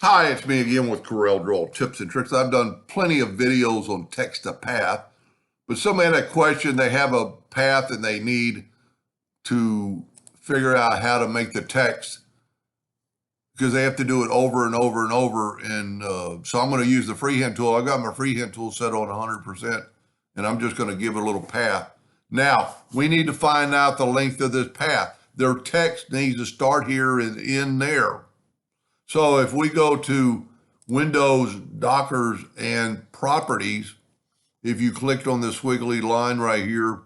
Hi, it's me again with CorelDraw tips and tricks. I've done plenty of videos on text to path, but somebody had a question. They have a path and they need to figure out how to make the text because they have to do it over and over and over. And so I'm going to use the freehand tool. I've got my freehand tool set on 100%, and I'm just going to give it a little path. Now, we need to find out the length of this path. Their text needs to start here and end there. So if we go to Windows, Dockers, and Properties, if you clicked on this squiggly line right here,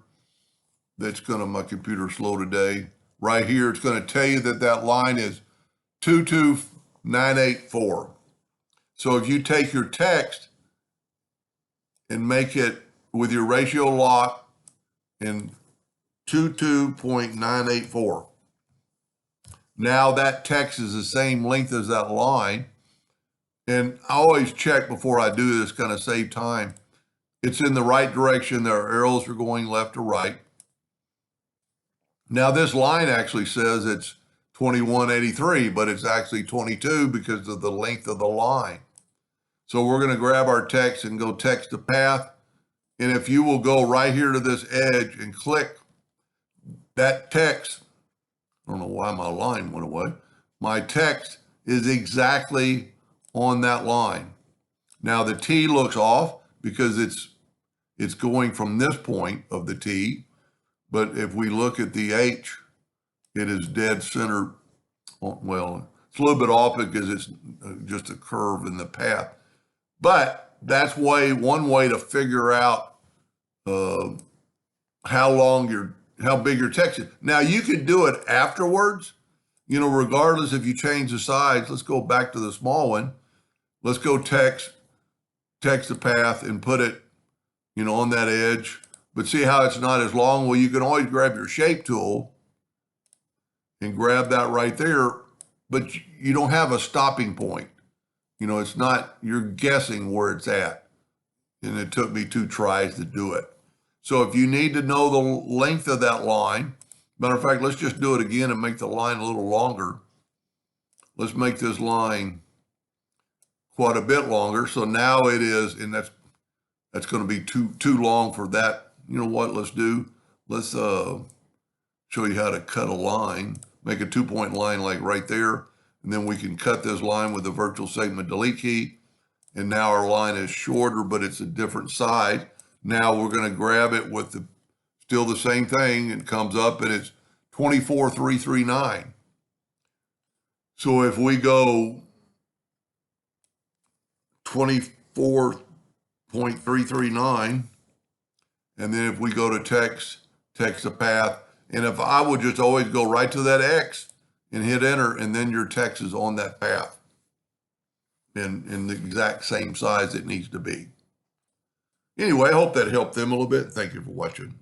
my computer's slow today. Right here, it's going to tell you that that line is 22984. So if you take your text and make it with your ratio lock in 22.984. Now that text is the same length as that line. And I always check before I do this, kind of save time. It's in the right direction. Their arrows are going left to right. Now this line actually says it's 2183, but it's actually 22 because of the length of the line. So we're going to grab our text and go text to path. And if you will go right here to this edge and click that text, I don't know why my line went away. My text is exactly on that line. Now the T looks off because it's going from this point of the T. But if we look at the H, it is dead center. Well, it's a little bit off because it's just a curve in the path. But that's one way to figure out how big your text is. Now you could do it afterwards, regardless if you change the size. Let's go back to the small one. Let's go text the path and put it, on that edge. But see how it's not as long? Well, you can always grab your shape tool and grab that right there, but you don't have a stopping point. It's not, you're guessing where it's at. And it took me 2 tries to do it. So if you need to know the length of that line, matter of fact, let's just do it again and make the line a little longer. Let's make this line quite a bit longer. So now it is, and that's going to be too long for that. You know what, let's show you how to cut a line, make a 2-point line like right there. And then we can cut this line with the virtual segment delete key. And now our line is shorter, but it's a different size. Now we're going to grab it with still the same thing. It comes up and it's 24,339. So if we go 24.339, and then if we go to text the path, and if I would just always go right to that X and hit enter, and then your text is on that path in the exact same size it needs to be. Anyway, I hope that helped them a little bit. Thank you for watching.